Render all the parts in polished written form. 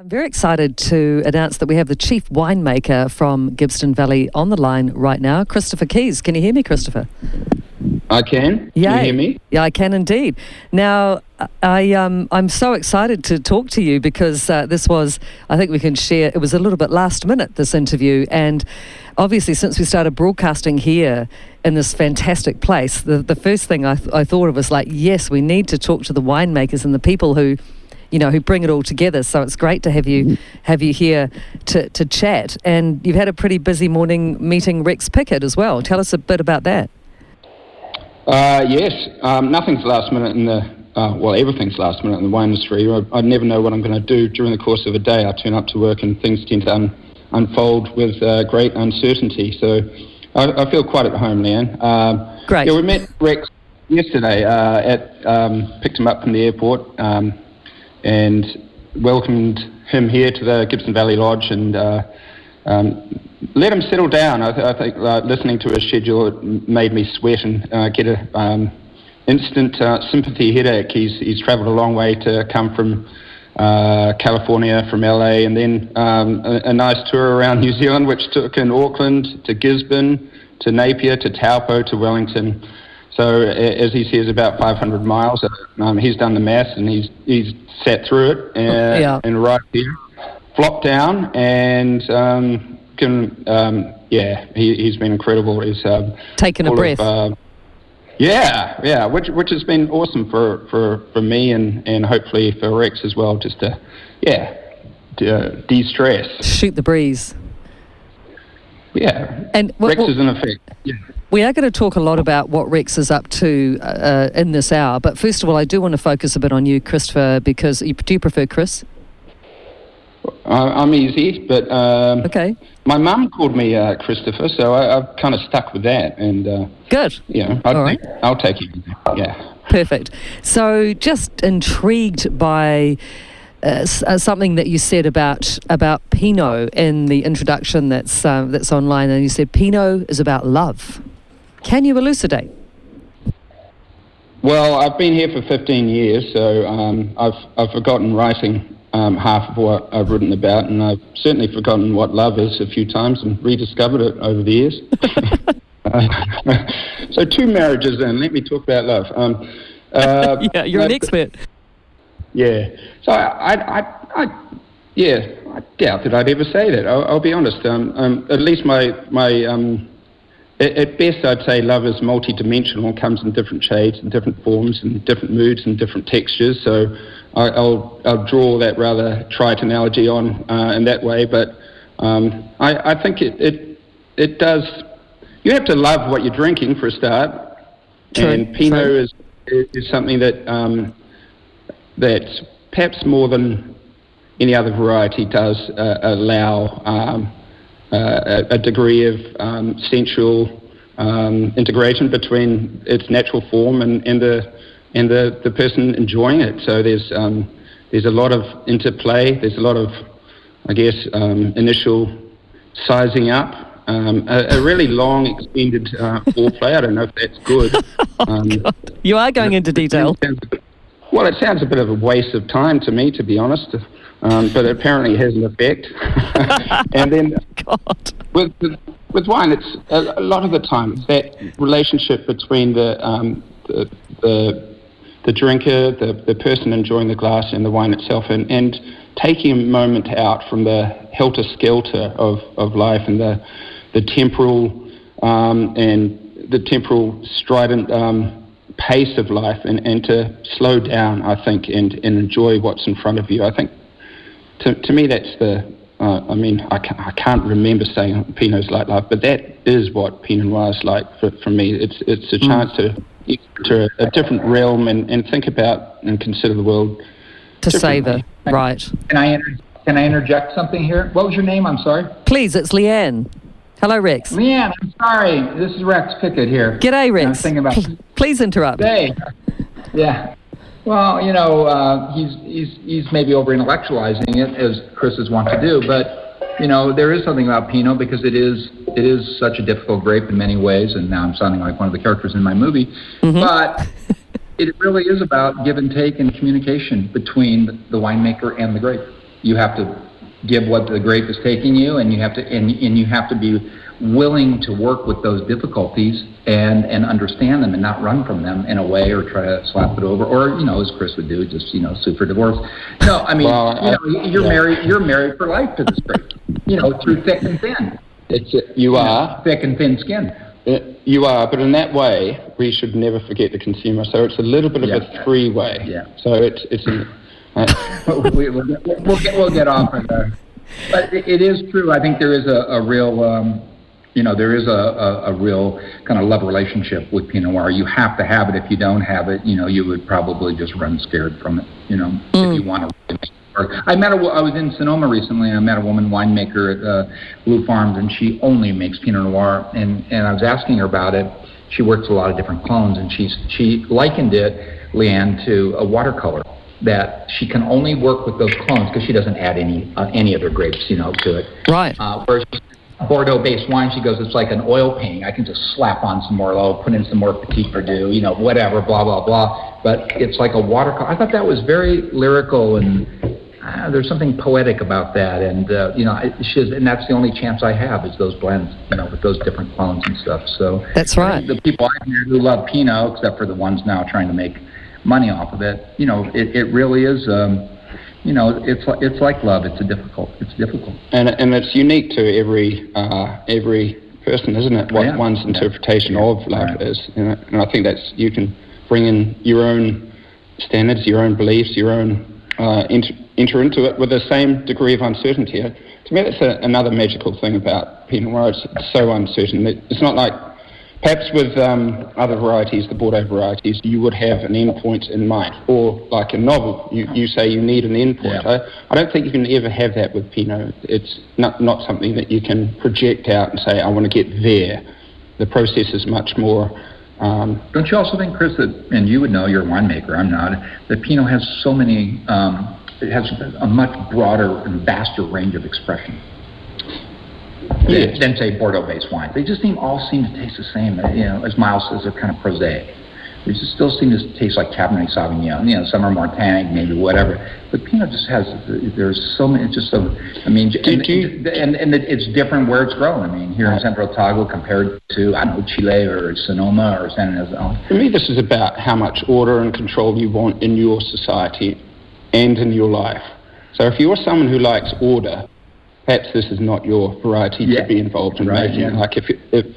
I'm very excited to announce that we have the chief winemaker from Gibbston Valley on the line right now, Christopher Keys. Can you hear me, Christopher? I can. Yeah. Can you hear me? Yeah, I can indeed. Now, I'm so excited to talk to you because this was, I think we can share, it was a little bit last minute, this interview, and obviously since we started broadcasting here in this fantastic place, the first thing I thought of was like, yes, we need to talk to the winemakers and the people who bring it all together. So it's great to have you here to chat. And you've had a pretty busy morning meeting Rex Pickett as well. Tell us a bit about that. Yes, nothing's last minute in the, everything's last minute in the wine industry. I never know what I'm going to do during the course of a day. I turn up to work and things tend to unfold with great uncertainty. So I feel quite at home, Leanne. Great. Yeah, we met Rex yesterday picked him up from the airport and welcomed him here to the Gibbston Valley Lodge and let him settle down. I think listening to his schedule it made me sweat and get a instant sympathy headache. He's travelled a long way to come from California, from LA, and then a nice tour around New Zealand, which took in Auckland to Gisborne, to Napier, to Taupo, to Wellington. So as he says, about 500 miles. He's done the maths and he's sat through it and right here, flopped down and he's been incredible. He's taken a breath. Which has been awesome for me and hopefully for Rex as well, just to de-stress. Shoot the breeze. Yeah, and Rex is in effect. Yeah. We are going to talk a lot about what Rex is up to in this hour, but first of all, I do want to focus a bit on you, Christopher, because do you prefer Chris? I'm easy, but okay. My mum called me Christopher, so I've kind of stuck with that. And good. I'll take it. Yeah. Perfect. So, just intrigued by something that you said about Pinot in the introduction that's online, and you said Pinot is about love. Can you elucidate? Well, I've been here for 15 years, so I've forgotten writing half of what I've written about, and I've certainly forgotten what love is a few times and rediscovered it over the years. So 2 marriages in. Let me talk about love. Yeah, you're an expert. Yeah. So I doubt that I'd ever say that. I'll be honest. At least at best I'd say love is multi-dimensional and comes in different shades and different forms and different moods and different textures. So I'll draw that rather trite analogy on in that way. But I think it does. You have to love what you're drinking for a start. True. And Pinot is something that that perhaps more than any other variety does allow a degree of sensual integration between its natural form and the person enjoying it. So there's a lot of interplay. There's a lot of, I guess, initial sizing up. A really long, extended foreplay. I don't know if that's good. God. You are going into detail. Well, it sounds a bit of a waste of time to me, to be honest, but apparently it has an effect. And then with wine, it's a lot of the time it's that relationship between the drinker, the person enjoying the glass, and the wine itself, and taking a moment out from the helter-skelter of life and the temporal and the temporal strident pace of life, and to slow down, I think, and enjoy what's in front of you. I think, to me, that's I can't remember saying Pinot's like love, but that is what Pinot Noir is like for me. It's a chance to enter a different realm and think about and consider the world to savour. Right. Can I interject something here? What was your name? I'm sorry. Please, it's Leanne. Hello, Rex. Leanne, I'm sorry. This is Rex Pickett here. G'day, Rex. Please interrupt. Hey. Yeah. Well, he's maybe over-intellectualizing it, as Chris is wont to do, but, there is something about Pinot because it is such a difficult grape in many ways, and now I'm sounding like one of the characters in my movie, but it really is about give and take and communication between the winemaker and the grape. You have to give what the grape is taking you, and you have to be willing to work with those difficulties and understand them and not run from them in a way or try to slap it over, or as Chris would do, just sue for divorce. No, I mean, you're married for life to this grape, through thick and thin. You are thick and thin skin. You are, but in that way, we should never forget the consumer. So it's a little bit of a three-way. Yeah. So it's we'll get off of that. But it is true. I think there is a real, a real kind of love relationship with Pinot Noir. You have to have it. If you don't have it, you would probably just run scared from it. If you want to. I was in Sonoma recently, and I met a woman winemaker at Blue Farms, and she only makes Pinot Noir. And I was asking her about it. She works a lot of different clones, and she likened it, Leanne, to a watercolor. That she can only work with those clones because she doesn't add any other grapes, to it. Right. Whereas Bordeaux-based wine, she goes, it's like an oil painting. I can just slap on some Merlot, put in some more Petit Verdot, whatever, blah blah blah. But it's like a watercolor. I thought that was very lyrical, and there's something poetic about that. And and that's the only chance I have is those blends, with those different clones and stuff. So that's right. The people I hear who love Pinot, except for the ones now trying to make money off of it, it really is, it's like love. It's difficult. And it's unique to every person, isn't it? What one's interpretation of love is, and I think you can bring in your own standards, your own beliefs, your own enter into it with the same degree of uncertainty. To me, that's another magical thing about Pinot Noir. It's so uncertain. It's not like perhaps with other varieties, the Bordeaux varieties, you would have an endpoint in mind. Or like a novel, you say you need an endpoint. Yeah. I don't think you can ever have that with Pinot. It's not something that you can project out and say, I want to get there. The process is much more... Don't you also think, Chris, that, and you would know, you're a winemaker, I'm not, that Pinot has so many, it has a much broader and vaster range of expression than say Bordeaux-based wines. They just all seem to taste the same. As Miles says, they're kind of prosaic. They just still seem to taste like Cabernet Sauvignon. Some are more tannic, maybe whatever. But Pinot just has. There's so many. It's just so. I mean, and it's different where it's grown. I mean, here in Central Otago compared to Chile or Sonoma or San Jose. For me, this is about how much order and control you want in your society and in your life. So if you're someone who likes order, perhaps this is not your variety to be involved in making. Yeah. Like if it's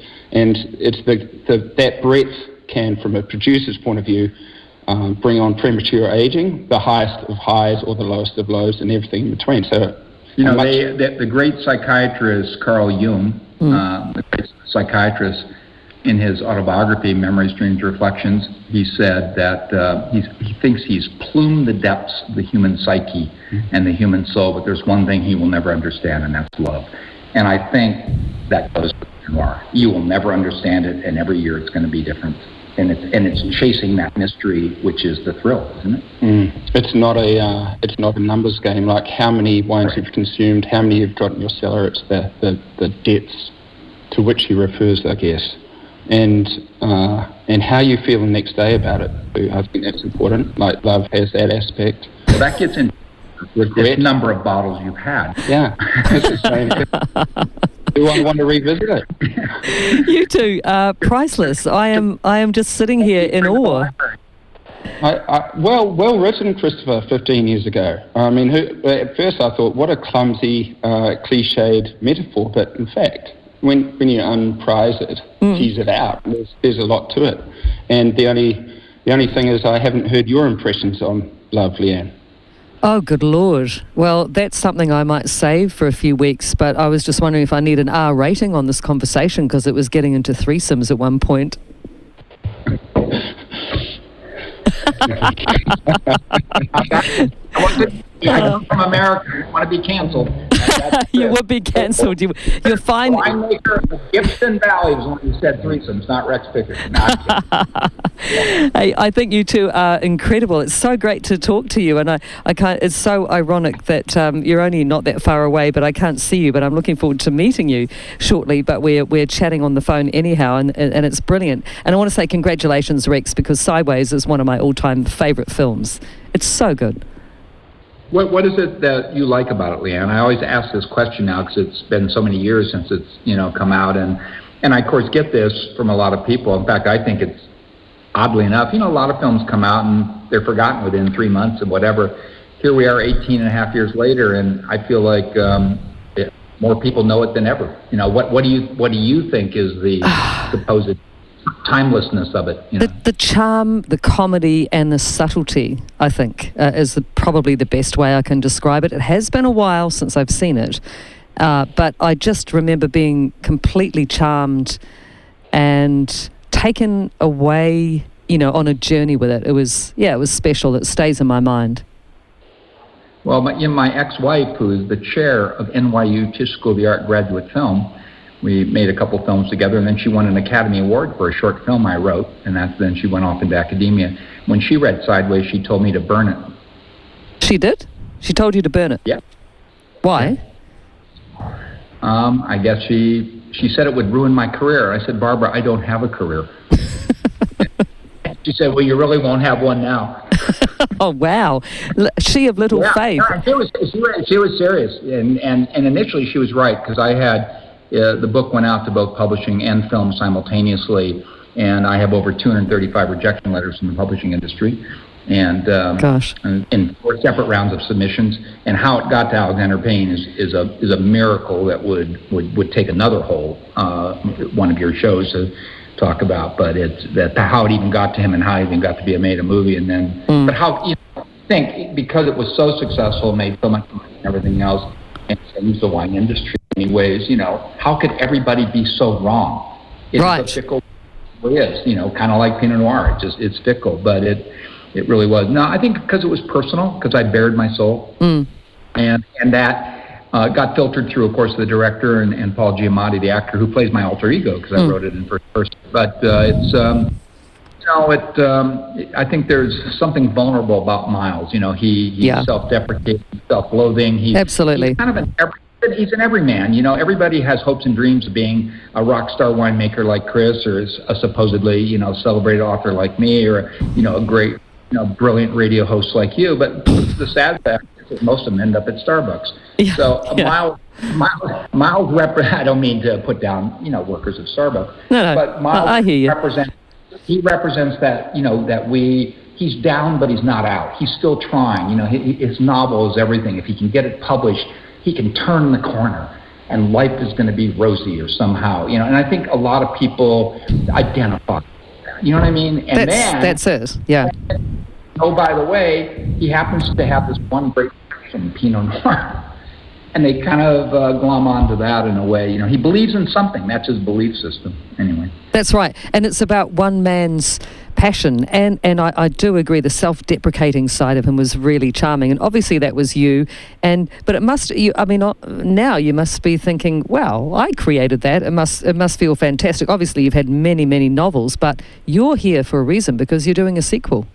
that breadth can, from a producer's point of view, bring on premature aging, the highest of highs or the lowest of lows, and everything in between. So the great psychiatrist Carl Jung, the great psychiatrist, in his autobiography, Memories, Dreams, Reflections, he said that he thinks he's plumbed the depths of the human psyche and the human soul, but there's one thing he will never understand, and that's love. And I think that goes with Noir. You will never understand it, and every year it's going to be different. And it's chasing that mystery, which is the thrill, isn't it? It's not a numbers game, like how many wines you've consumed, how many you've got in your cellar. It's the depths to which he refers, I guess. And how you feel the next day about it. I think that's important. Like love has that aspect. Well, that gets into regret. The number of bottles you've had. Yeah, that's the same. Do I want to revisit it? You two, priceless. I am just sitting here in awe. Well written, Christopher, 15 years ago. I mean, at first I thought, what a clumsy, cliched metaphor, but in fact, when you unprize it, tease it out, there's a lot to it. And the only thing is, I haven't heard your impressions on love, Leanne. Oh, good Lord. Well, that's something I might save for a few weeks, but I was just wondering if I need an R rating on this conversation because it was getting into threesomes at one point. From America, you want to be canceled. You would be cancelled. You're fine. Winemaker of Gibson Valley was when you said threesomes, not Rex Pickett. Hey, I think you two are incredible. It's so great to talk to you, and I can't. It's so ironic that you're only not that far away, but I can't see you. But I'm looking forward to meeting you shortly. But we're chatting on the phone anyhow, and it's brilliant. And I want to say congratulations, Rex, because Sideways is one of my all-time favourite films. It's so good. What is it that you like about it, Leanne? I always ask this question now because it's been so many years since it's come out, and I of course get this from a lot of people. In fact, I think it's oddly enough, a lot of films come out and they're forgotten within 3 months and whatever. Here we are 18 and a half years later, and I feel like more people know it than ever. What do you think is the supposed timelessness of it? The charm, the comedy, and the subtlety, I think, is probably the best way I can describe it. It has been a while since I've seen it, but I just remember being completely charmed and taken away, on a journey with it. It was special. It stays in my mind. Well, my ex-wife, who is the chair of NYU Tisch School of the Art graduate film, we made a couple films together, and then she won an Academy Award for a short film I wrote, and then she went off into academia. When she read Sideways, she told me to burn it. She did? She told you to burn it? Yeah. Why? I guess she said it would ruin my career. I said, Barbara, I don't have a career. She said, well, you really won't have one now. Oh, wow. She of little faith. Yeah, she was serious. And initially she was right, because I had, the book went out to both publishing and film simultaneously, and I have over 235 rejection letters from the publishing industry. And Gosh. in 4 separate rounds of submissions, and how it got to Alexander Payne is a miracle that would take another whole one of your shows to talk about. But it's that how it even got to him and how it even got to be made a movie, and then but how I think because it was so successful, made so much money and everything else, and changed the wine industry in many ways. How could everybody be so wrong? It's right. A fickle it is, kind of like Pinot Noir. It's fickle, but it really was. No, I think because it was personal, because I bared my soul, and that got filtered through, of course, the director and Paul Giamatti, the actor who plays my alter ego, because I wrote it in first person. But it's I think there's something vulnerable about Miles. He's self-deprecating, self-loathing. Absolutely. He's kind of he's an everyman. Everybody has hopes and dreams of being a rock star winemaker like Chris, or a supposedly celebrated author like me, or a great brilliant radio host like you. But the sad fact is that most of them end up at Starbucks. Yeah. So Miles I don't mean to put down workers at Starbucks. No. But Miles I hear you. represents that he's down but he's not out. He's still trying. His novel is everything. If he can get it published, he can turn the corner, and life is going to be rosy or somehow. And I think a lot of people identify. You know what I mean? And that's it. Yeah. Oh, by the way, he happens to have this one great passion, Pinot Noir. And they kind of glom onto that in a way. He believes in something. That's his belief system, anyway. That's right. And it's about one man's passion. And I do agree, the self-deprecating side of him was really charming. And obviously that was you. But it must, now you must be thinking, wow, I created that. It must feel fantastic. Obviously you've had many, many novels, but you're here for a reason, because you're doing a sequel.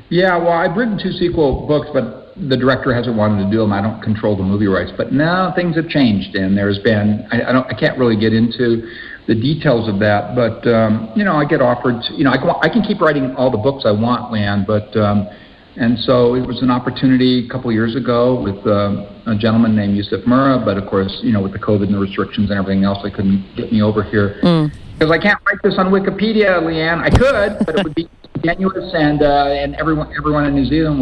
Yeah, well, I've written 2 sequel books, but the director hasn't wanted to do them. I don't control the movie rights. But now things have changed, and there's been, I can't really get into the details of that, but, I get offered, I can keep writing all the books I want, Leanne, but, and so it was an opportunity a couple of years ago with a gentleman named Yusuf Murrah, but of course, with the COVID and the restrictions and everything else, they couldn't get me over here. Because I can't write this on Wikipedia, Leanne. I could, but it would be tenuous, and everyone in New Zealand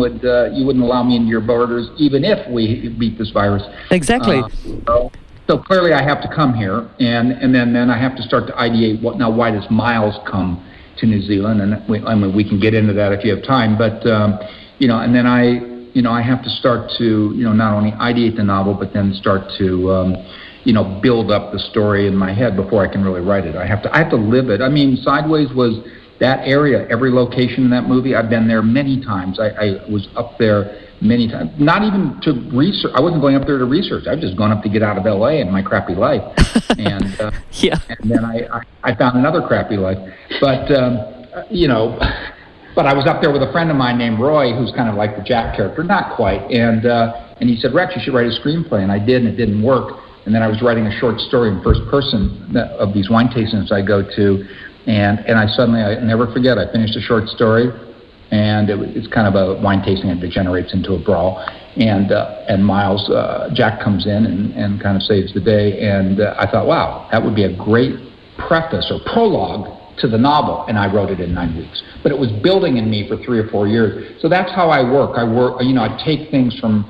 you wouldn't allow me into your borders, even if we beat this virus. Exactly. So clearly I have to come here, and then I have to start to ideate why does Miles come to New Zealand? And we can get into that if you have time, but and then I have to start to not only ideate the novel, but then start to build up the story in my head before I can really write it. I have to live it. I mean, Sideways was that area, every location in that movie. I've been there many times. I was up there many times, not even to research. I wasn't going up there to research. I was just going up to get out of LA and my crappy life. And and then I found another crappy life. But but I was up there with a friend of mine named Roy, who's kind of like the Jack character, not quite. And he said, Rex, you should write a screenplay. And I did, and it didn't work. And then I was writing a short story in first person of these wine tastings I go to. And I never forget, I finished a short story, and it's kind of a wine tasting that degenerates into a brawl. And Miles, Jack comes in and kind of saves the day. And I thought, wow, that would be a great preface or prologue to the novel. And I wrote it in 9 weeks. But it was building in me for 3 or 4 years. So that's how I work. I take things from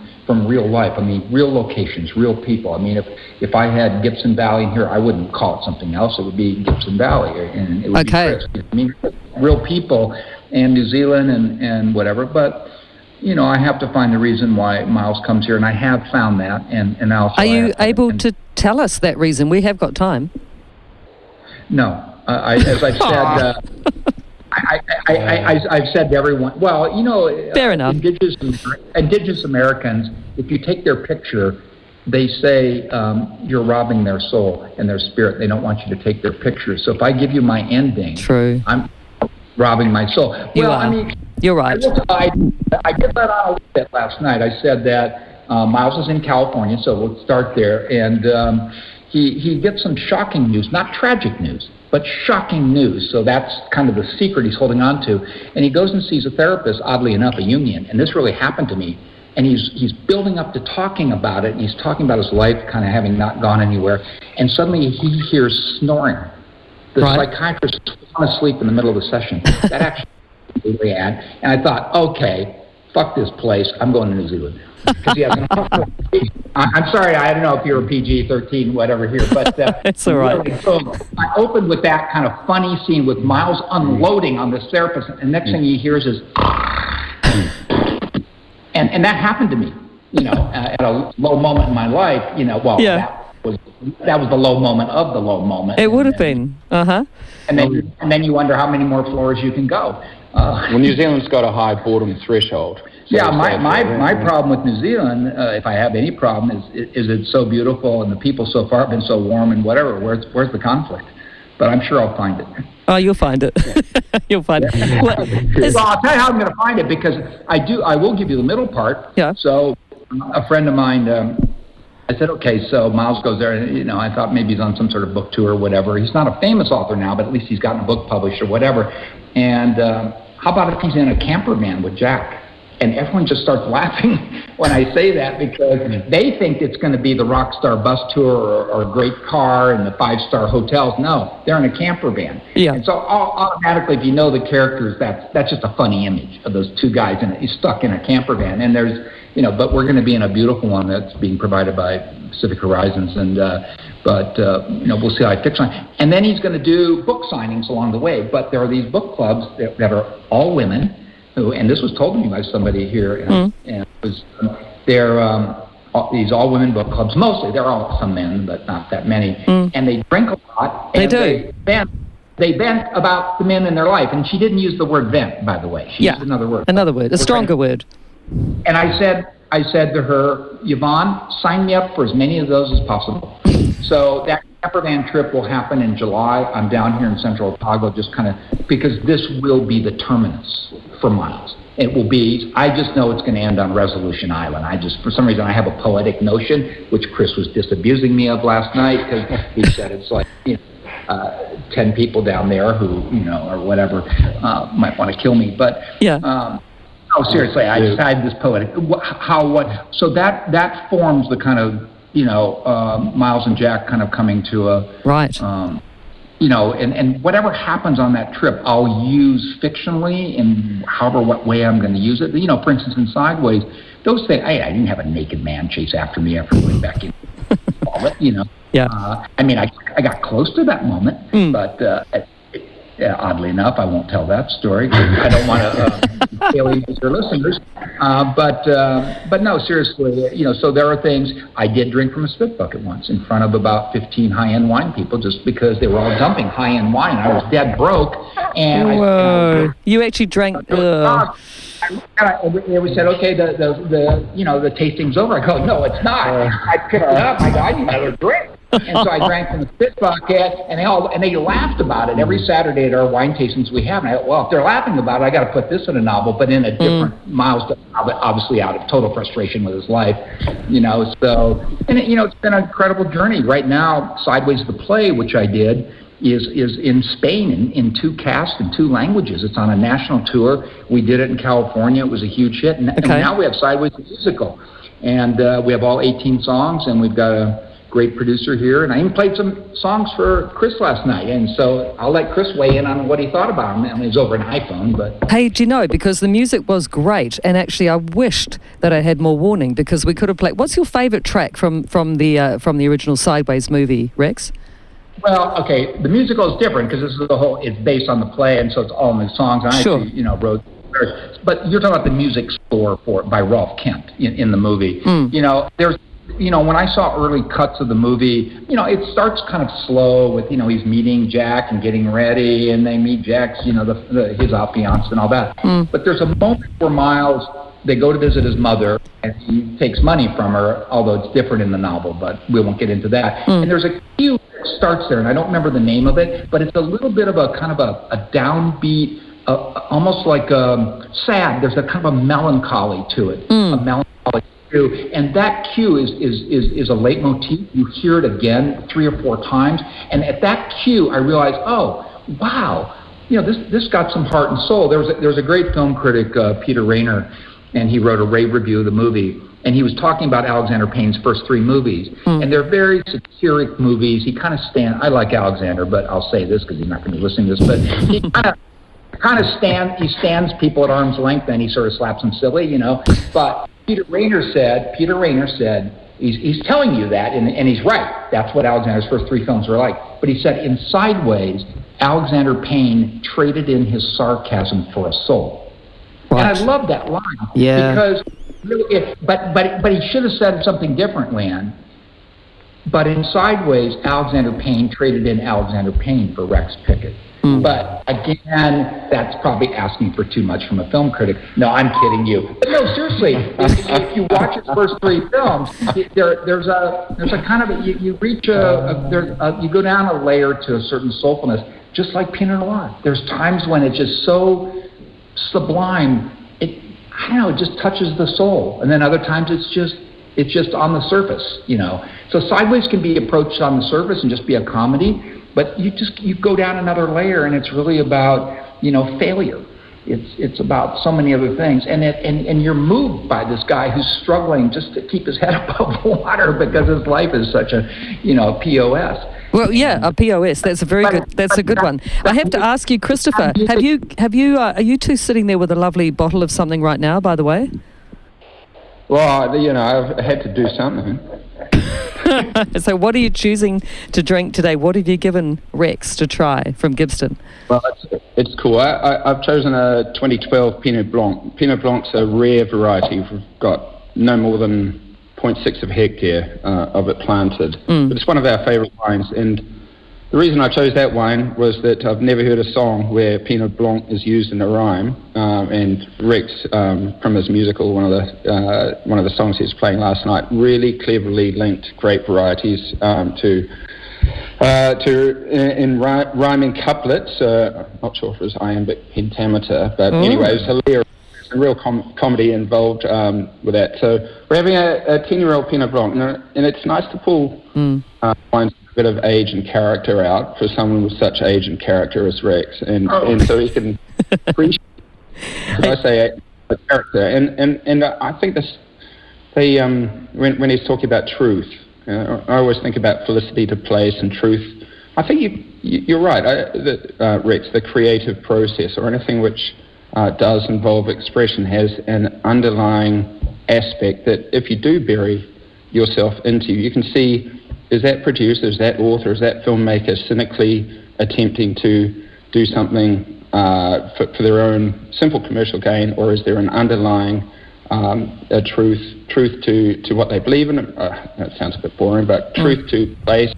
real life. I mean, real locations, real people. I mean, if I had Gibson Valley in here, I wouldn't call it something else. It would be Gibson Valley, and it would be Chris. I mean, real people and New Zealand and whatever. But I have to find the reason why Miles comes here, and I have found that. And also, are you able to tell us that reason? We have got time. No, as I've said. I've said to everyone, well, fair enough. Indigenous Americans, if you take their picture, they say you're robbing their soul and their spirit. They don't want you to take their picture. So if I give you my ending, true, I'm robbing my soul. You're right. I did that on a little bit last night. I said that Miles is in California, so we'll start there. And he gets some shocking news, not tragic news, but shocking news. So that's kind of the secret he's holding on to. And he goes and sees a therapist, oddly enough, a Jungian. And this really happened to me. And he's building up to talking about it. And he's talking about his life kind of having not gone anywhere. And suddenly he hears snoring. The psychiatrist is falling asleep in the middle of the session. That actually Leanne. And I thought, okay, fuck this place. I'm going to New Zealand. Because he has I'm sorry, I don't know if you're a PG-13, whatever here, but it's all right. Really, so I opened with that kind of funny scene with Miles unloading on this therapist, and next thing he hears is, and that happened to me, at a low moment in my life, that was the low moment of the low moment. It would have been, And then you wonder how many more floors you can go. Well, New Zealand's got a high boredom threshold. So yeah, my problem with New Zealand, if I have any problem, is it's so beautiful and the people so far have been so warm and whatever. Where's the conflict? But I'm sure I'll find it. Oh, you'll find it. You'll find it. Well, I'll tell you how I'm going to find it, because I will give you the middle part. Yeah. So a friend of mine, I said, okay, so Miles goes there, and I thought maybe he's on some sort of book tour or whatever. He's not a famous author now, but at least he's gotten a book published or whatever. And how about if he's in a camper van with Jack? And everyone just starts laughing when I say that, because they think it's going to be the rock star bus tour or a great car and the 5-star hotels. No, they're in a camper van. Yeah. And so automatically, if you know the characters, that's just a funny image of those two guys stuck in a camper van. And there's, but we're going to be in a beautiful one that's being provided by Pacific Horizons. And we'll see how I fix on it. And then he's going to do book signings along the way. But there are these book clubs that are all women. And this was told to me by somebody here, and it was they're these all women book clubs. Mostly, there are some men, but not that many. And they drink a lot. They and do. They vent about the men in their life, and she didn't use the word vent, by the way. She used another word, a stronger word. And I said to her, Yvonne, sign me up for as many of those as possible. So that camper van trip will happen in July. I'm down here in Central Otago, just kind of because this will be the terminus for Miles. It will be, I just know it's going to end on Resolution Island. For some reason, I have a poetic notion, which Chris was disabusing me of last night, because he said it's like, 10 people down there who, or whatever, might want to kill me. But, no, seriously, I decided this poetic, so that forms the kind of, Miles and Jack kind of coming to a... Right. And whatever happens on that trip, I'll use fictionally in what way I'm going to use it. For instance, in Sideways, those things, I didn't have a naked man chase after me after going back in. Yeah. I got close to that moment, but oddly enough, I won't tell that story, because I don't want to alienate your listeners. But no, seriously, so there are things. I did drink from a spit bucket once in front of about 15 high-end wine people, just because they were all dumping high-end wine. I was dead broke, and you actually drank. They said, okay, the tasting's over. I go, no, it's not. I picked it up. I go, I need another drink. And so I drank from the spit bucket, and they laughed about it every Saturday at our wine tastings we have. And if they're laughing about it, I got to put this in a novel, but in a different Miles, obviously out of total frustration with his life, So, and it's been an incredible journey. Right now, Sideways the play, which I did, is in Spain in 2 casts in 2 languages. It's on a national tour. We did it in California. It was a huge hit. And now we have Sideways the Musical. And we have all 18 songs, and we've got a great producer here. And I even played some songs for Chris last night. And so I'll let Chris weigh in on what he thought about them. I mean, it was over an iPhone, but... Hey, do you know, because the music was great, and actually I wished that I had more warning, because we could have played... What's your favourite track from the original Sideways movie, Rex? Well, okay, the musical is different because it's based on the play, and so it's all new songs. And I actually, wrote... But you're talking about the music score by Rolf Kent in the movie. There's, when I saw early cuts of the movie, it starts kind of slow with, he's meeting Jack and getting ready, and they meet Jack's, his affianced and all that. But there's a moment where Miles, they go to visit his mother, and he takes money from her, although it's different in the novel, but we won't get into that. And there's a cue that starts there, and I don't remember the name of it, but it's a little bit of a kind of a downbeat, almost like sad. There's a kind of a melancholy to it, a melancholy cue, and that cue is a leitmotif. You hear it again 3 or 4 times, and at that cue, I realized, oh, wow, this got some heart and soul. There's a great film critic, Peter Rayner, and he wrote a rave review of the movie, and he was talking about Alexander Payne's first 3 movies, and they're very satiric movies. He kind of I like Alexander, but I'll say this because he's not going to be listening to this, but he he stands people at arm's length, and he sort of slaps them silly, But Peter Rayner said, he's telling you that, and he's right. That's what Alexander's first 3 films were like. But he said in Sideways, Alexander Payne traded in his sarcasm for a soul. What? And I love that line. Yeah. Because really, but he should have said something different, Leanne. But in Sideways, Alexander Payne traded in Alexander Payne for Rex Pickett. But again, that's probably asking for too much from a film critic. No, I'm kidding you. But no, seriously, if you watch his first 3 films, there's a kind of you reach you go down a layer to a certain soulfulness, just like Pinot Noir. There's times when it's just so sublime, it just touches the soul, and then other times it's just on the surface, So Sideways can be approached on the surface and just be a comedy. But you go down another layer, and it's really about failure. It's about so many other things, and you're moved by this guy who's struggling just to keep his head above water because his life is such a POS. Well, yeah, a POS. That's a good one. I have to ask you, Christopher, are you two sitting there with a lovely bottle of something right now? By the way. Well, I've had to do something. So what are you choosing to drink today? What have you given Rex to try from Gibston? Well, it's cool. I've chosen a 2012 Pinot Blanc. Pinot Blanc's a rare variety. We've got no more than 0.6 of hectare of it planted. But it's one of our favourite wines. And the reason I chose that wine was that I've never heard a song where Pinot Blanc is used in a rhyme. And Rex, from his musical, one of the songs he was playing last night, really cleverly linked grape varieties in rhyming couplets. I'm not sure if it was iambic pentameter, but anyway, it was hilarious. There's a real comedy involved with that. So we're having a 10-year-old Pinot Blanc, and it's nice to pull wines a bit of age and character out for someone with such age and character as Rex, and so he can appreciate, as I say, a character. And I think when he's talking about truth, I always think about felicity to place and truth. I think you're right, Rex, the creative process or anything which does involve expression has an underlying aspect that if you do bury yourself into, you can see, is that producer, is that author, is that filmmaker cynically attempting to do something for their own simple commercial gain, or is there an underlying a truth to what they believe in? That sounds a bit boring, but truth to place.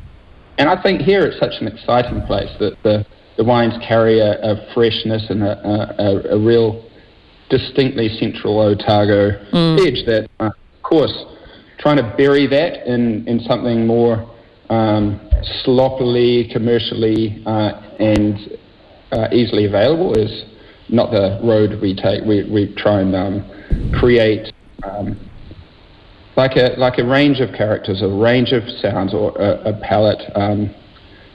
And I think here it's such an exciting place that the wines carry a freshness and a real distinctly central Otago edge that, of course, trying to bury that in something more sloppily, commercially, and easily available is not the road we take. We try and create like a range of characters, a range of sounds, or a palette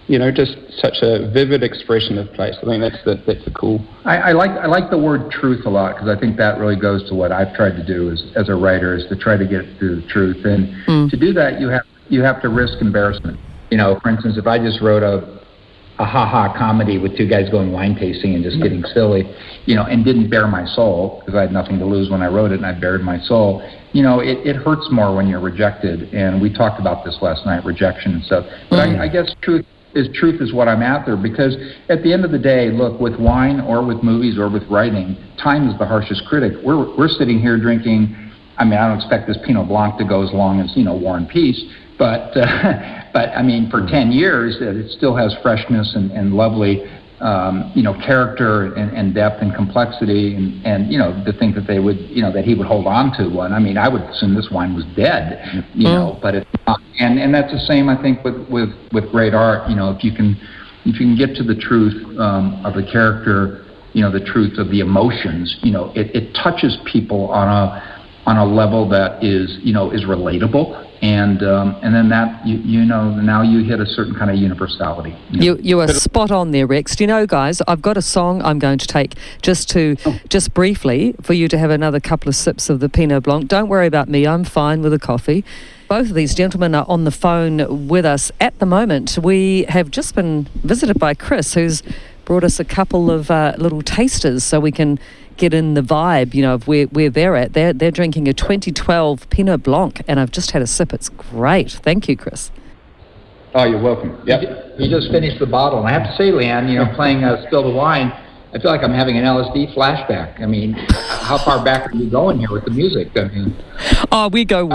just such a vivid expression of place. I think that's a cool. I like the word truth a lot, because I think that really goes to what I've tried to do as a writer, is to try to get to the truth. And to do that, you have to risk embarrassment. For instance, if I just wrote a ha-ha comedy with two guys going wine tasting and just getting silly, and didn't bare my soul, because I had nothing to lose when I wrote it and I bared my soul, it hurts more when you're rejected. And we talked about this last night, rejection and stuff. But I guess truth is what I'm after, because at the end of the day, look, with wine or with movies or with writing, time is the harshest critic. We're sitting here drinking, I don't expect this Pinot Blanc to go as long as, War and Peace, but for 10 years, it still has freshness and lovely, character and depth and complexity, and to think that they would, that he would hold on to one. I would assume this wine was dead, but it's not. And that's the same, I think, with great art. If you can get to the truth of the character, the truth of the emotions, it touches people on a level that is relatable. And then that now you hit a certain kind of universality. You are spot on there, Rex. Guys, I've got a song I'm going to take just briefly for you to have another couple of sips of the Pinot Blanc. Don't worry about me, I'm fine with a coffee. Both of these gentlemen are on the phone with us at the moment. We have just been visited by Chris, who's brought us a couple of little tasters so we can get in the vibe, of where they're at. They're drinking a 2012 Pinot Blanc, and I've just had a sip. It's great. Thank you, Chris. Oh, you're welcome. Yeah. You just finished the bottle, and I have to say, Leanne, playing Spill the Wine, I feel like I'm having an LSD flashback. How far back are you going here with the music? Oh, we go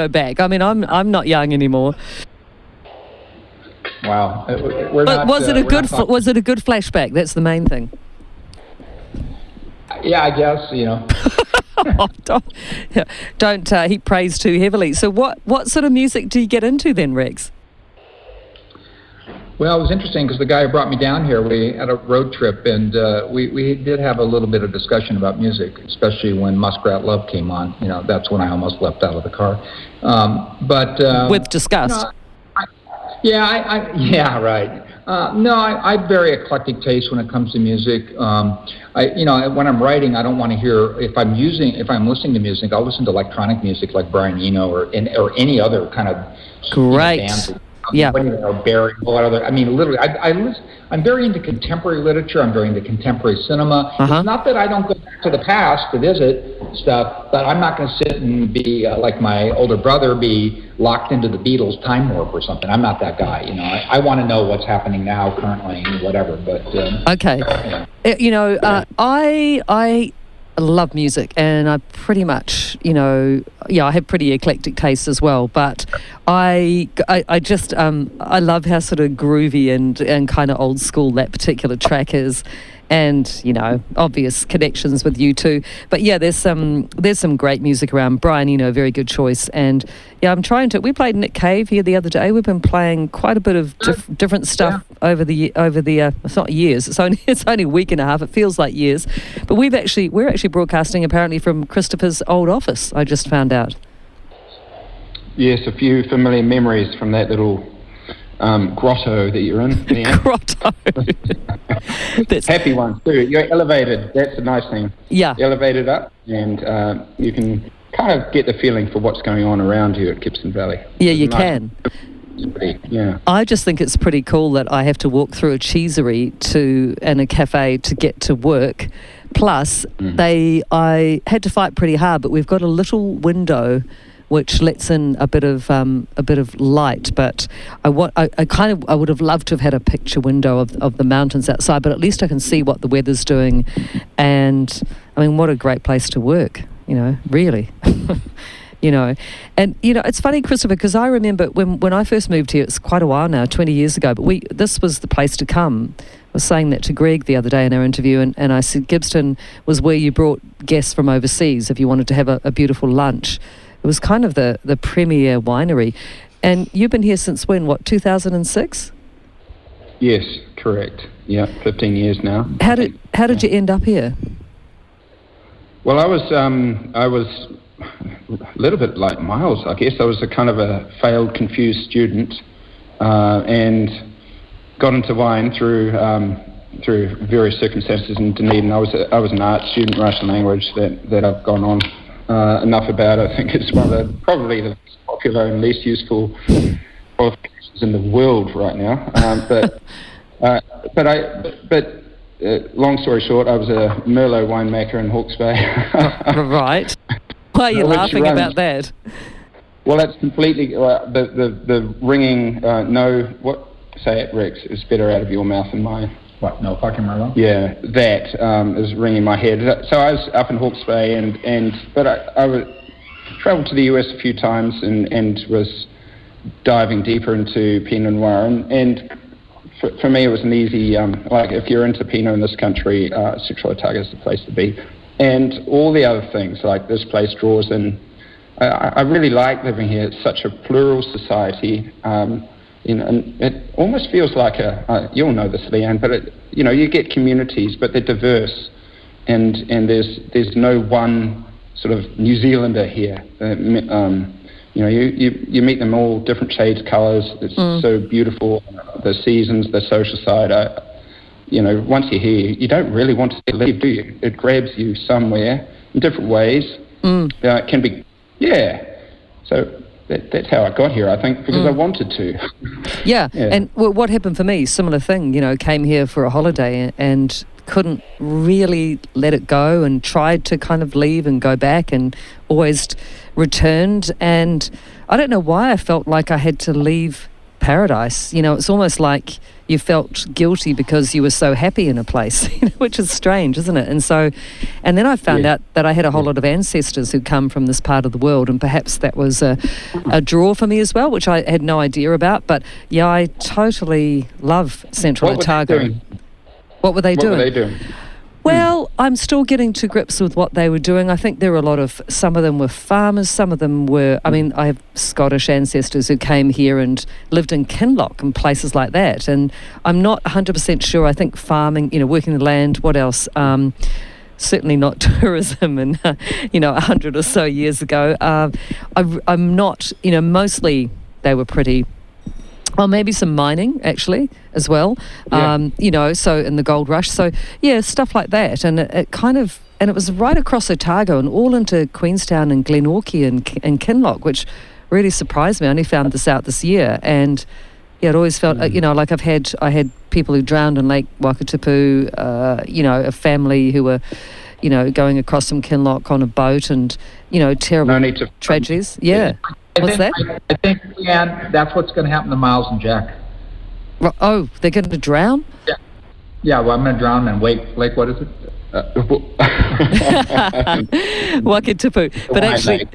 back. I'm not young anymore. Wow. Was it a good flashback? That's the main thing. Yeah, I guess, Don't heap praise too heavily. So what sort of music do you get into then, Rex? Well, it was interesting because the guy who brought me down here, we had a road trip, and we did have a little bit of discussion about music, especially when Muskrat Love came on. That's when I almost left out of the car. With disgust. Yeah, right. I have very eclectic taste when it comes to music. When I'm writing, I don't want to hear, if I'm listening to music, I'll listen to electronic music like Brian Eno or any other kind of great bands. Yeah. Or Barry, a lot of other. Literally, I'm very into contemporary literature. I'm very into contemporary cinema. It's not that I don't go back to the past to visit stuff, but I'm not going to sit and be like my older brother, be locked into the Beatles time warp or something. I'm not that guy. I want to know what's happening now, currently, whatever. But okay, I love music, and I pretty much, I have pretty eclectic tastes as well, but I just I love how sort of groovy and kind of old school that particular track is, and obvious connections with you too. But yeah, there's some great music around. Brian, very good choice. And yeah, we played Nick Cave here the other day. We've been playing quite a bit of different stuff over the it's not years, it's only a week and a half, it feels like years, but we're actually broadcasting apparently from Christopher's old office, I just found out. Yes, a few familiar memories from that little grotto that you're in. Grotto. That's happy ones too. You're elevated. That's a nice thing. Yeah. Elevated up, and you can kind of get the feeling for what's going on around you at Gibson Valley. Yeah, you can. Yeah. I just think it's pretty cool that I have to walk through a cheesery and a cafe to get to work. Plus, I had to fight pretty hard, but we've got a little window which lets in a bit of light. But I would have loved to have had a picture window of the mountains outside. But at least I can see what the weather's doing, and what a great place to work. Really. And it's funny, Christopher, because I remember when I first moved here, it's quite a while now, 20 years ago, but this was the place to come. I was saying that to Greg the other day in our interview, and I said Gibbston was where you brought guests from overseas if you wanted to have a beautiful lunch. It was kind of the premier winery. And you've been here since when, 2006? Yes, correct. Yeah, 15 years now. How did you end up here? Well, I was a little bit like Miles, I guess. I was a kind of a failed, confused student, and got into wine through various circumstances in Dunedin. I was an art student, Russian language, that I've gone on enough about. I think it's one of probably the most popular and least useful qualifications in the world right now. Long story short, I was a Merlot winemaker in Hawke's Bay. Right. Why are you laughing about that? Well, that's completely the ringing. Say it, Rex. It's better out of your mouth than mine. What? No fucking Merlot? Yeah, that is ringing my head. So I was up in Hawke's Bay, but I travelled to the US a few times and was diving deeper into Pinot Noir, and for me it was an easy, like if you're into Pinot in this country, Central Otago is the place to be. And all the other things, like this place draws in, I really like living here. It's such a plural society, and it almost feels like you'll know this, Leanne, but you get communities, but they're diverse, and there's no one sort of New Zealander here. You meet them all different shades, colours. It's so beautiful. The seasons, the social side. Once you're here, you don't really want to leave, do you? It grabs you somewhere in different ways. It can be, So that's how I got here, I think, because I wanted to. Yeah. And what happened for me, similar thing, came here for a holiday and couldn't really let it go and tried to kind of leave and go back and always returned. And I don't know why I felt like I had to leave paradise. It's almost like you felt guilty because you were so happy in a place, which is strange, isn't it? And then I found out that I had a whole lot of ancestors who come from this part of the world, and perhaps that was a draw for me as well, which I had no idea about. But yeah, I totally love Central Otago. What were they doing? Well, I'm still getting to grips with what they were doing. I think there were some of them were farmers, some of them were, I have Scottish ancestors who came here and lived in Kinloch and places like that. And I'm not 100% sure. I think farming, working the land, what else? Certainly not tourism and, 100 or so years ago. I'm not, mostly they were pretty... Oh, maybe some mining, actually, as well, so in the gold rush. So, yeah, stuff like that. And it kind of, and it was right across Otago and all into Queenstown and Glenorchy and Kinloch, which really surprised me. I only found this out this year. And, yeah, it always felt, like I had people who drowned in Lake Wakatipu, a family who were, going across from Kinloch on a boat and, terrible tragedies. Yeah. What's that? I think, Leanne, that's what's going to happen to Miles and Jack. Oh, they're going to drown? Yeah. Yeah, well, I'm going to drown and wait. Like, what is it? Wakatipu. But actually,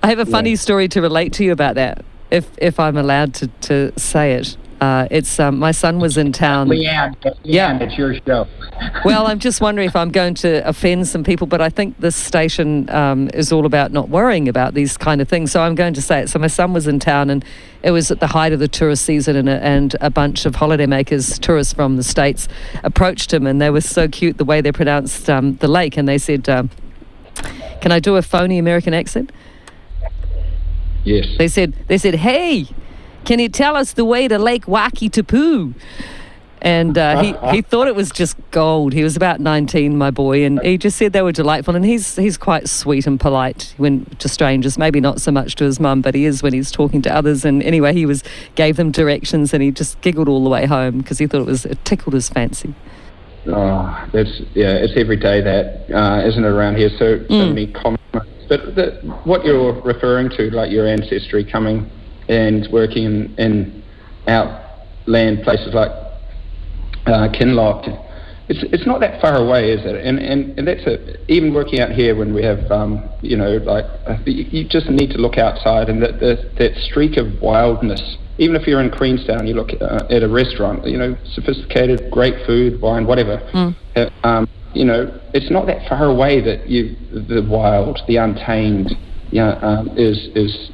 I have a funny story to relate to you about that, if I'm allowed to say it. It's my son was in town. Leanne, it's your show. Well, I'm just wondering if I'm going to offend some people, but I think this station is all about not worrying about these kind of things. So I'm going to say it. So my son was in town, and it was at the height of the tourist season, and a bunch of holidaymakers, tourists from the States, approached him, and they were so cute the way they pronounced the lake, and they said, "Can I do a phony American accent?" Yes. They said, "Hey, can you tell us the way to Lake Wakatipu?" And he thought it was just gold. He was about 19, my boy, and he just said they were delightful. And he's quite sweet and polite to strangers, maybe not so much to his mum, but he is when he's talking to others. And anyway, gave them directions, and he just giggled all the way home because he thought it tickled his fancy. Oh, it's every day that, isn't it, around here? So many comments. But what you're referring to, like your ancestry coming and working in outland places like Kinloch, it's not that far away, is it? And that's even working out here when we have, you just need to look outside, and that streak of wildness. Even if you're in Queenstown, you look at a restaurant, sophisticated, great food, wine, whatever. It's not that far away that the wild, the untamed, is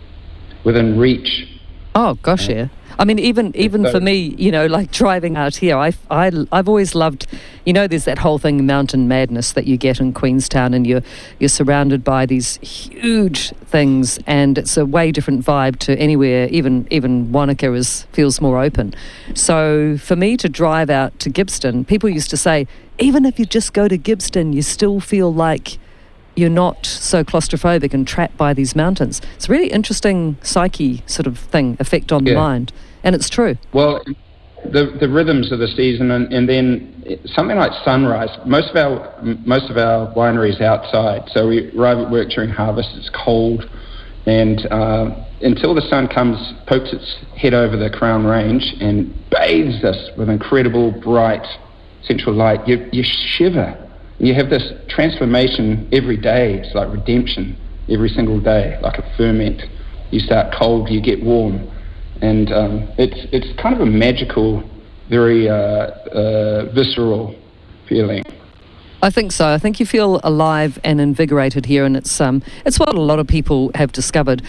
within reach. Oh gosh, yeah. I mean, even for me, like driving out here, I've always loved, there's that whole thing, mountain madness that you get in Queenstown, and you're surrounded by these huge things, and it's a way different vibe to anywhere. Even Wanaka feels more open. So for me to drive out to Gippsland, people used to say, even if you just go to Gippsland, you still feel like you're not so claustrophobic and trapped by these mountains. It's a really interesting psyche sort of thing, effect on the mind. And it's true. Well, the rhythms of the season, and then something like sunrise. Most of our wineries outside, so we arrive at work during harvest. It's cold, and until the sun pokes its head over the Crown Range and bathes us with incredible bright central light, you shiver. You have this transformation every day. It's like redemption every single day, like a ferment. You start cold, you get warm. And it's kind of a magical, very visceral feeling. I think so. I think you feel alive and invigorated here, and it's what a lot of people have discovered.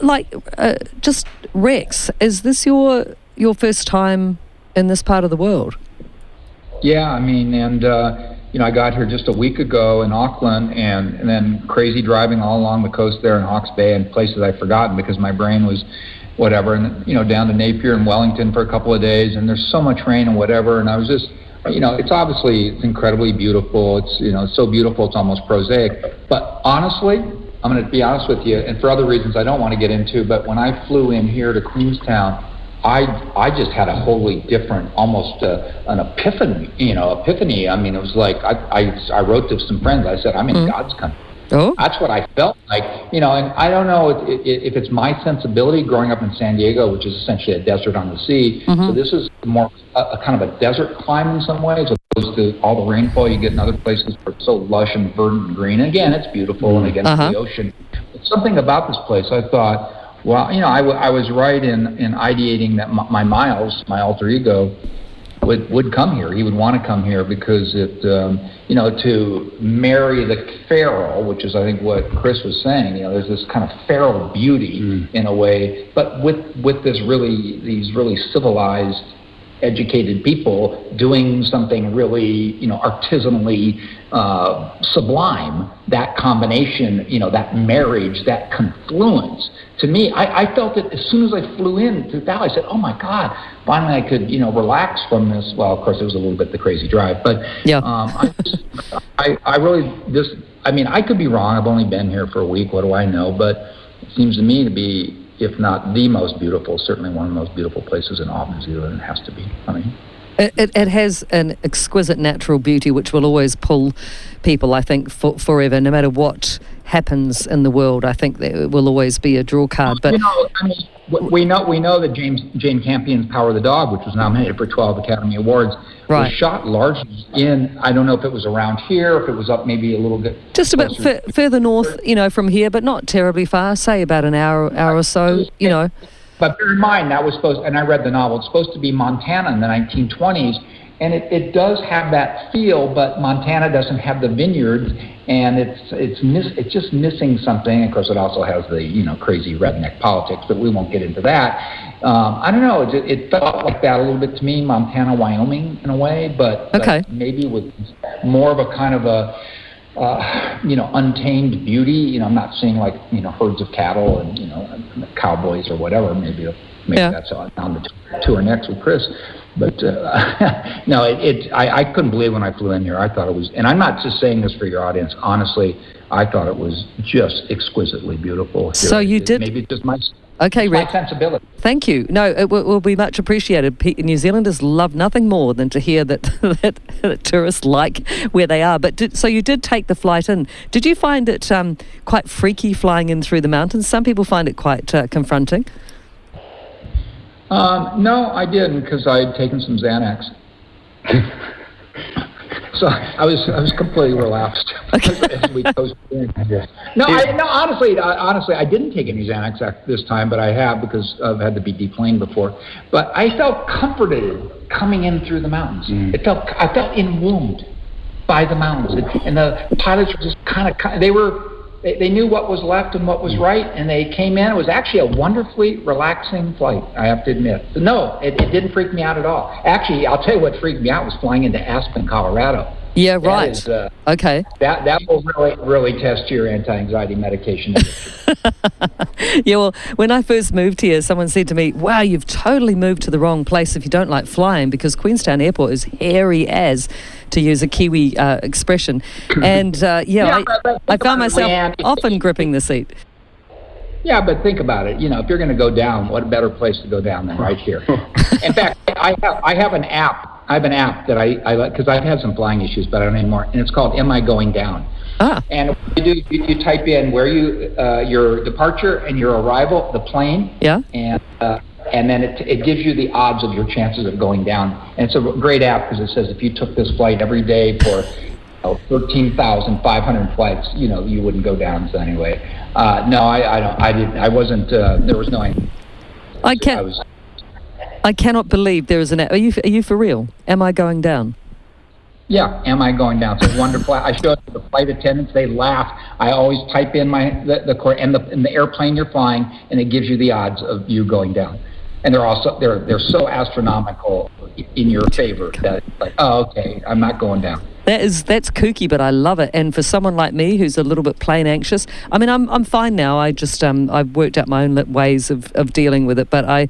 Like, just Rex, is this your first time in this part of the world? Yeah, I mean, and I got here just a week ago in Auckland, and then crazy driving all along the coast there in Hawke's Bay and places I'd forgotten because my brain was whatever, and down to Napier and Wellington for a couple of days, and there's so much rain and whatever, and I was just, it's incredibly beautiful. It's so beautiful it's almost prosaic. But honestly, I'm going to be honest with you, and for other reasons I don't want to get into, but when I flew in here to Queenstown, I just had a wholly different, almost an epiphany. I mean, it was like I wrote to some friends. I said, I'm in God's country. Oh. That's what I felt like, and I don't know if it's my sensibility growing up in San Diego, which is essentially a desert on the sea. So this is more a kind of a desert climb in some ways, as opposed to all the rainfall you get in other places where it's so lush and verdant and green. And again, it's beautiful and against the ocean. But something about this place, I thought, well, I was right in ideating that my alter ego, would come here. He would want to come here because it, to marry the feral, which is I think what Chris was saying. There's this kind of feral beauty in a way, but with these really civilized, educated people doing something really, artisanally sublime. That combination, that marriage, that confluence. To me, I felt it as soon as I flew in to Valley. I said, "Oh my God! Finally, I could, relax from this." Well, of course, it was a little bit the crazy drive, but yeah. I really I could be wrong. I've only been here for a week. What do I know? But it seems to me to be, if not the most beautiful, certainly one of the most beautiful places in all of New Zealand. It has to be. It has an exquisite natural beauty which will always pull people, I think, forever, no matter what happens in the world. I think there will always be a draw card. But we know that Jane Campion's Power of the Dog, which was nominated for 12 Academy Awards, was shot largely in, I don't know if it was around here, if it was up maybe a little bit just a bit further north, from here, but not terribly far, say about an hour or so, But bear in mind, that was supposed, and I read the novel, it's supposed to be Montana in the 1920s, and it does have that feel, but Montana doesn't have the vineyards, and it's just missing something. Of course, it also has the crazy redneck politics, but we won't get into that. I don't know. It felt like that a little bit to me, Montana, Wyoming in a way, but maybe with more of a kind of a untamed beauty. I'm not seeing like herds of cattle and cowboys or whatever. Maybe that's on the tour next with Chris. But no, I couldn't believe when I flew in here. I thought it was, and I'm not just saying this for your audience. Honestly, I thought it was just exquisitely beautiful. So you did. Maybe it's just my. Okay, Rick. My sensibility. Thank you. No, it will be much appreciated. New Zealanders love nothing more than to hear that that tourists like where they are. But so you did take the flight in. Did you find it quite freaky flying in through the mountains? Some people find it quite confronting. No, I didn't, because I had taken some Xanax. So I was completely relaxed as we coasted in. No, honestly, I didn't take any Xanax this time, but I have because I've had to be deplaned before. But I felt comforted coming in through the mountains. I felt enwombed by the mountains, and the pilots were just they they knew what was left and what was right, and they came in. It was actually a wonderfully relaxing flight, I have to admit. So no, it didn't freak me out at all. Actually, I'll tell you what freaked me out was flying into Aspen, Colorado. Yeah, right. Okay. That will really test your anti-anxiety medication. Yeah, well, when I first moved here, someone said to me, wow, you've totally moved to the wrong place if you don't like flying, because Queenstown Airport is hairy as, to use a Kiwi expression. And I found myself often gripping the seat. Yeah, but think about it. If you're going to go down, what a better place to go down than right here. In fact, I have an app. I have an app that I like, because I've had some flying issues, but I don't anymore. And it's called "Am I Going Down?" And what you do, you type in where your departure and your arrival, the plane. Yeah. And then it gives you the odds of your chances of going down. And it's a great app because it says if you took this flight every day for 13,500 flights, you wouldn't go down. So anyway, no, I didn't. I wasn't. There was no. I cannot believe there is an app. Are you for real? Am I going down? Yeah, am I going down? It's wonderful. I show it to the flight attendants. They laugh. I always type in the airplane you're flying, and it gives you the odds of you going down. And they're so astronomical in your favor that it's like, oh, okay, I'm not going down. That's kooky, but I love it. And for someone like me who's a little bit plane anxious, I mean, I'm fine now. I just I've worked out my own ways of dealing with it, but I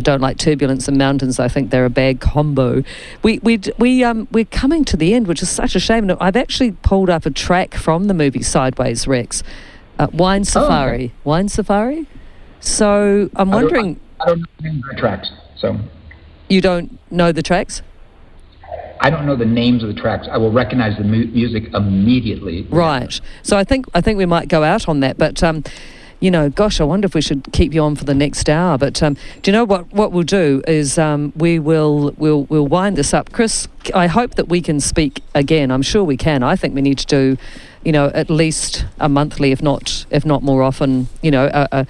don't like turbulence and mountains. I think they're a bad combo. We're coming to the end, which is such a shame. I've actually pulled up a track from the movie Sideways, Rex. Wine Safari. Okay. Wine Safari. So I'm wondering. I don't know the names of the tracks. So. You don't know the tracks? I don't know the names of the tracks. I will recognize the music immediately. Right. So I think we might go out on that, but. Gosh, I wonder if we should keep you on for the next hour. But do you know what we'll do is we'll wind this up. Chris, I hope that we can speak again. I'm sure we can. I think we need to do, at least a monthly, if not more often. A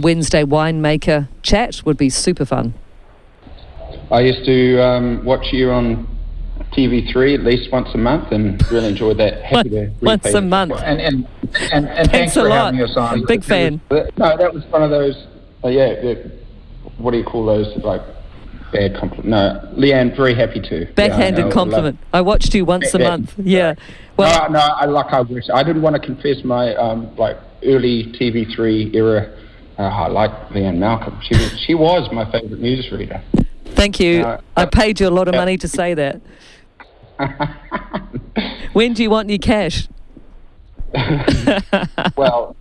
Wednesday winemaker chat would be super fun. I used to watch you on TV3 at least once a month, and really enjoyed that. Happy to once a month. And thanks for having us on. Big fan. No, that was one of those. What do you call those? Like bad compliment? No, Leanne, very happy to. Backhanded compliment. I watched you once a month. Yeah. Well, no, I wish I didn't want to confess my early TV3 era. I like Leanne Malcolm. She was my favourite newsreader. Thank you. I paid you a lot of money to say that. When do you want your cash? Well,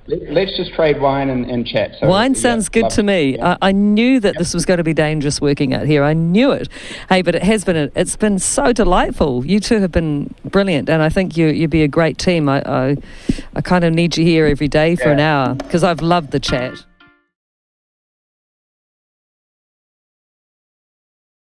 let's just trade wine and chat. So, wine sounds good to me. Yeah. I knew that this was going to be dangerous working out here. I knew it. Hey, but it's been so delightful. You two have been brilliant, and I think you'd be a great team. I kind of need you here every day for an hour because I've loved the chat.